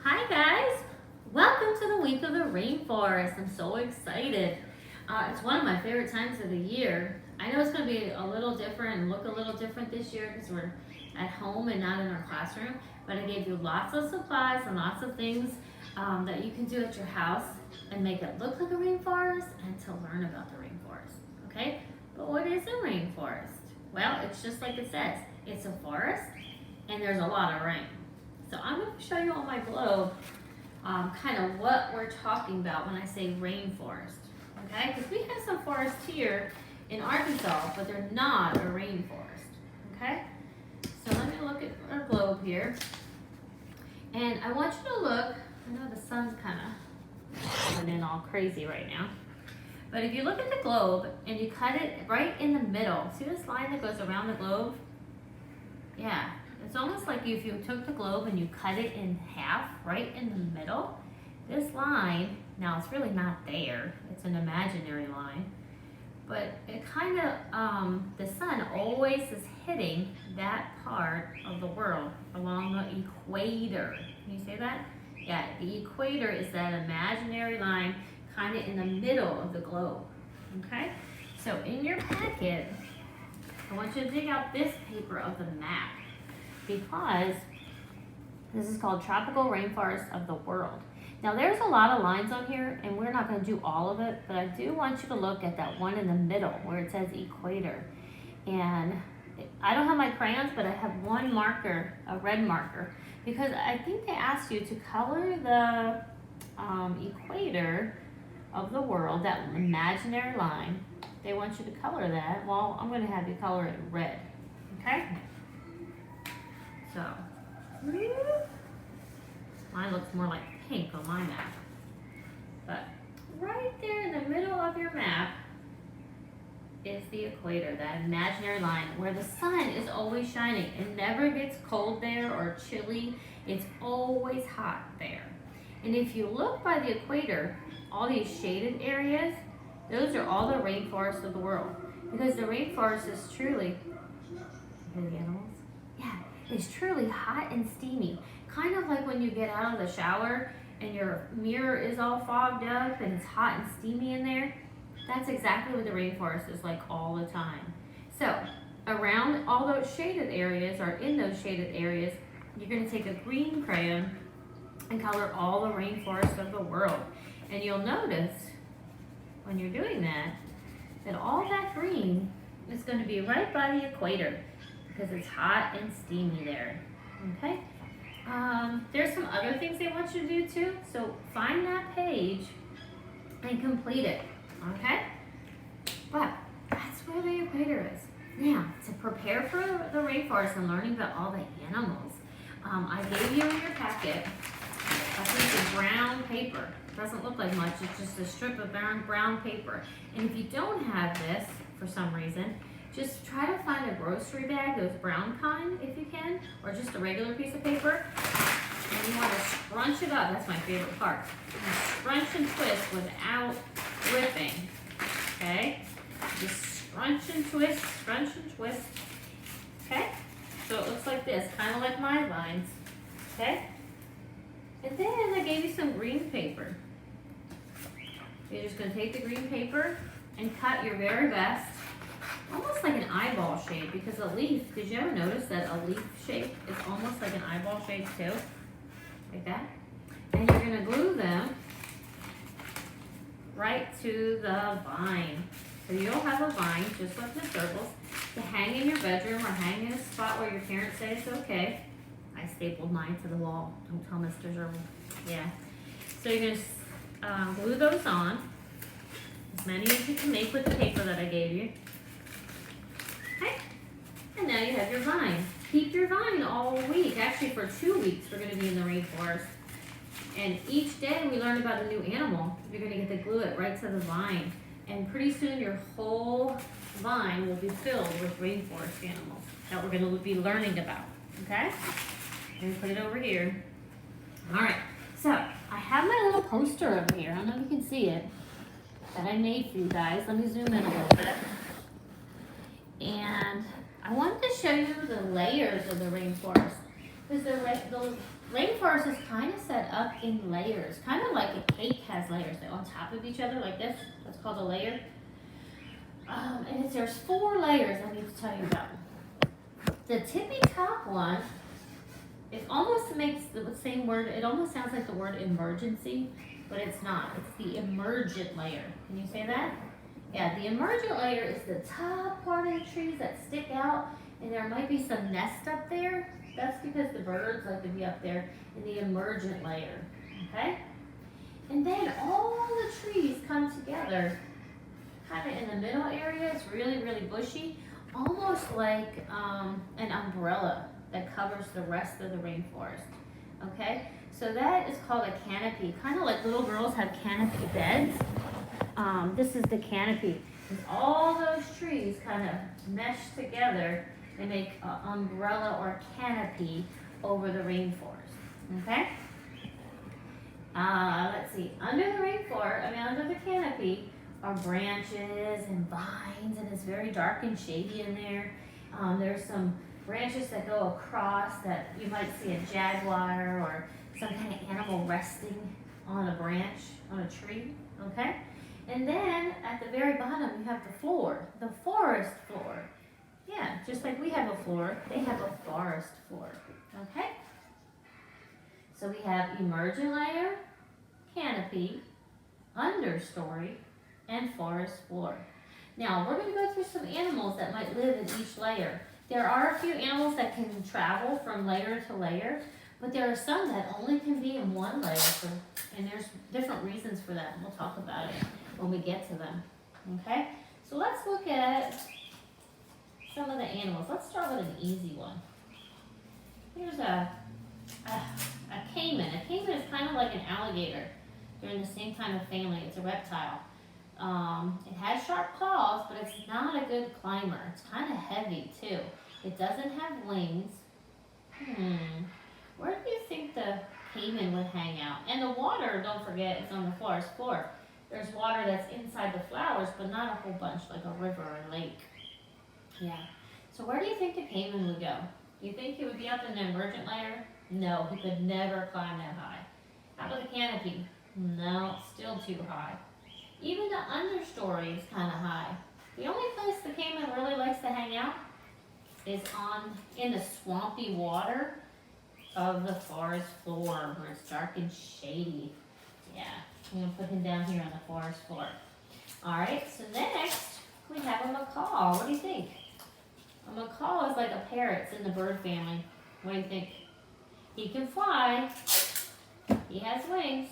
Hi guys, welcome to the week of the rainforest. I'm so excited. It's one of my favorite times of the year. I know it's going to be a little different and look a little different this year because we're at home and not in our classroom, but I gave you lots of supplies and lots of things that you can do at your house and make it look like a rainforest and to learn about the rainforest, okay? But what is a rainforest? Well, it's just like it says. It's a forest and there's a lot of rain. So I'm going to show you on my globe kind of what we're talking about when I say rainforest, okay? Because we have some forests here in Arkansas, but they're not a rainforest, okay? So let me look at our globe here. And I want you to look, I know the sun's kind of coming in all crazy right now, but if you look at the globe and you cut it right in the middle, see this line that goes around the globe? Yeah. It's almost like if you took the globe and you cut it in half, right in the middle. This line, now it's really not there, it's an imaginary line, but it kind of, the sun always is hitting that part of the world along the equator. Can you say that? Yeah, the equator is that imaginary line kind of in the middle of the globe, okay? So in your packet, I want you to dig out this paper of the map, because this is called Tropical Rainforest of the World. Now there's a lot of lines on here and we're not going to do all of it, but I do want you to look at that one in the middle where it says equator. And I don't have my crayons, but I have one marker, a red marker, because I think they asked you to color the equator of the world, that imaginary line. They want you to color that. Well, I'm going to have you color it red, okay? So, mine looks more like pink on my map. But right there in the middle of your map is the equator, that imaginary line where the sun is always shining. It never gets cold there or chilly. It's always hot there. And if you look by the equator, all these shaded areas, those are all the rainforests of the world. Because the rainforest is truly, the animals? Yeah. Is truly hot and steamy, kind of like when you get out of the shower and your mirror is all fogged up and it's hot and steamy in there. That's exactly what the rainforest is like all the time. So around all those shaded areas, or in those shaded areas, you're going to take a green crayon and color all the rainforests of the world. And you'll notice when you're doing that, that all that green is going to be right by the equator, because it's hot and steamy there, okay? There's some other things they want you to do too, so find that page and complete it, okay? But that's where the equator is. Now, to prepare for the rainforest and learning about all the animals, I gave you in your packet a piece of brown paper. It doesn't look like much, it's just a strip of brown paper. And if you don't have this, for some reason, just try to find a grocery bag, those brown kind, if you can, or just a regular piece of paper. And you want to scrunch it up. That's my favorite part. And scrunch and twist without ripping. Okay? Just scrunch and twist, scrunch and twist. Okay? So it looks like this, kind of like my lines. Okay? And then I gave you some green paper. You're just going to take the green paper and cut your very best, almost like an eyeball shape, because a leaf, did you ever notice that a leaf shape is almost like an eyeball shape too? Like that. And you're going to glue them right to the vine. So you'll have a vine, just like the circles, to hang in your bedroom or hang in a spot where your parents say it's okay. I stapled mine to the wall. Don't tell Mr. Zerble. Yeah. So you're going to glue those on, as many as you can make with the paper that I gave you. Okay, and now you have your vine. Keep your vine all week. Actually, for 2 weeks, we're going to be in the rainforest. And each day we learn about a new animal. You're going to get to glue it right to the vine. And pretty soon your whole vine will be filled with rainforest animals that we're going to be learning about. Okay? Let me put it over here. All right, so I have my little poster over here. I don't know if you can see it, that I made for you guys. Let me zoom in a little bit. And I wanted to show you the layers of the rainforest. Because the Rainforest is kind of set up in layers, kind of like a cake has layers. They're on top of each other like this. That's called a layer. And there's 4 layers I need to tell you about. The tippy top one, it almost makes the same word, it almost sounds like the word emergency, but it's not. It's the emergent layer. Can you say that? Yeah, the emergent layer is the top part of the trees that stick out, and there might be some nest up there. That's because the birds like to be up there in the emergent layer, okay? And then all the trees come together kind of in the middle area. It's really, really bushy, almost like an umbrella that covers the rest of the rainforest, okay? So that is called a canopy, kind of like little girls have canopy beds. This is the canopy. And all those trees kind of mesh together and make an umbrella or canopy over the rainforest, okay? Let's see, under the canopy are branches and vines, and it's very dark and shady in there. There's some branches that go across that you might see a jaguar or some kind of animal resting on a branch, on a tree, okay? And then at the very bottom, you have the floor, the forest floor. Yeah, just like we have a floor, they have a forest floor, okay? So we have emergent layer, canopy, understory, and forest floor. Now, we're going to go through some animals that might live in each layer. There are a few animals that can travel from layer to layer, but there are some that only can be in one layer, and there's different reasons for that, and we'll talk about it when we get to them, okay? So let's look at some of the animals. Let's start with an easy one. Here's a caiman. A caiman is kind of like an alligator. They're in the same kind of family. It's a reptile. It has sharp claws, but it's not a good climber. It's kind of heavy too. It doesn't have wings. Where do you think the caiman would hang out? And the water, don't forget, is on the forest floor. There's water that's inside the flowers, but not a whole bunch, like a river or lake. Yeah. So where do you think the caiman would go? Do you think he would be up in the emergent layer? No, he could never climb that high. How about the canopy? No, still too high. Even the understory is kind of high. The only place the caiman really likes to hang out is in the swampy water of the forest floor where it's dark and shady. Yeah, I'm going to put him down here on the forest floor. All right, so next we have a macaw. What do you think? A macaw is like a parrot. It's in the bird family. What do you think? He can fly. He has wings.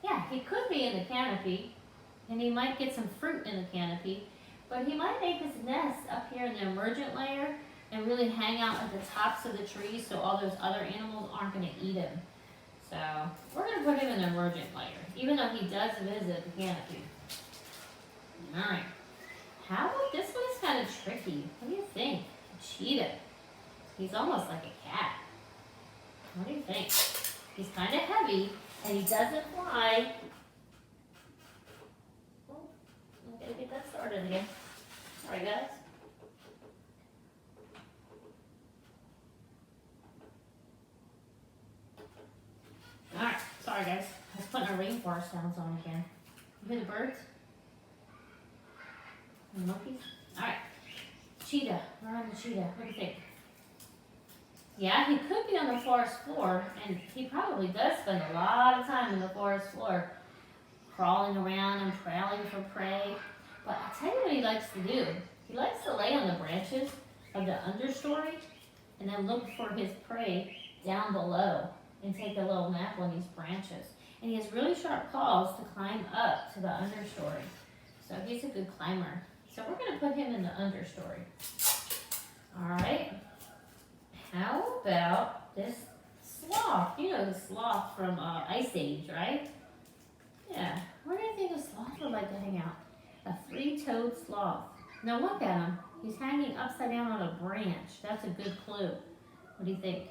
Yeah, he could be in the canopy, and he might get some fruit in the canopy, but he might make his nest up here in the emergent layer and really hang out at the tops of the trees so all those other animals aren't going to eat him. So we're going to put him in the emergent layer, even though he does visit the canopy. All right. How about this one is kind of tricky. What do you think? A cheetah. He's almost like a cat. What do you think? He's kind of heavy, and he doesn't fly. Oh, I'm going to get that started again. Sorry, guys. Alright, sorry guys. I was putting our rainforest sounds on again. You hear the birds? And the monkeys? Alright. Cheetah. We're on the cheetah. What do you think? Yeah, he could be on the forest floor, and he probably does spend a lot of time in the forest floor, crawling around and prowling for prey. But I'll tell you what he likes to do. He likes to lay on the branches of the understory and then look for his prey down below and take a little nap on these branches. And he has really sharp claws to climb up to the understory. So he's a good climber. So we're going to put him in the understory. All right. How about this sloth? You know the sloth from Ice Age, right? Yeah. Where do you think a sloth would like to hang out? A three-toed sloth. Now look at him. He's hanging upside down on a branch. That's a good clue. What do you think?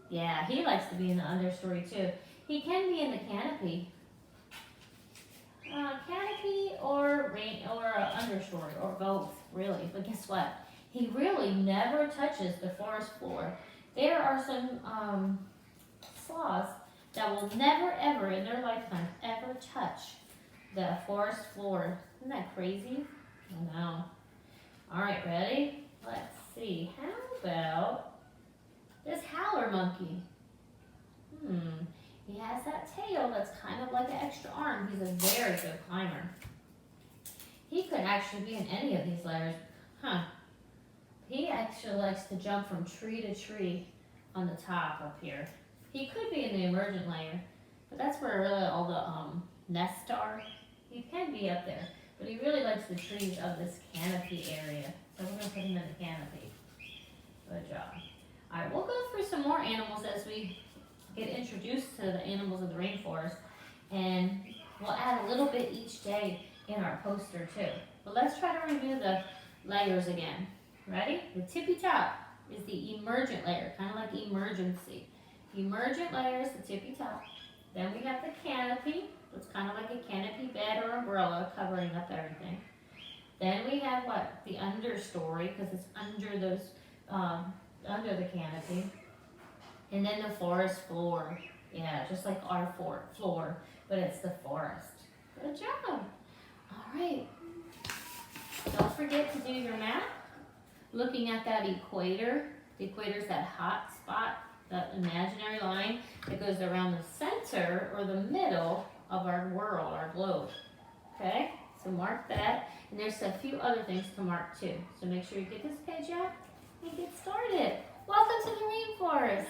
Yeah, he likes to be in the understory too. He can be in the canopy. Canopy or understory, or both, really. But guess what? He really never touches the forest floor. There are some will never ever in their lifetime ever touch the forest floor. Isn't that crazy? I know. All right, ready? Let's see. How about this Howler Monkey? He has that tail that's kind of like an extra arm. He's a very good climber. He could actually be in any of these layers. He actually likes to jump from tree to tree on the top up here. He could be in the Emergent Layer, but that's where really all the nests are. He can be up there, but he really likes the trees of this canopy area. So we're going to put him in the canopy. Good job. All right, we'll go through some more animals as we get introduced to the animals of the rainforest, and we'll add a little bit each day in our poster too. But let's try to review the layers again. Ready? The tippy top is the emergent layer, kind of like emergency. Emergent layer is the tippy top. Then we have the canopy. It's kind of like a canopy bed or umbrella covering up everything. Then we have what? The understory, because it's under those, under the canopy. And then the forest floor. Yeah, just like our floor, but it's the forest. Good job. All right. Don't forget to do your map. Looking at that equator. The equator is that hot spot, that imaginary line that goes around the center or the middle of our world, our globe. Okay, so mark that. And there's a few other things to mark too. So make sure you get this page out and get started. Welcome to the rainforest.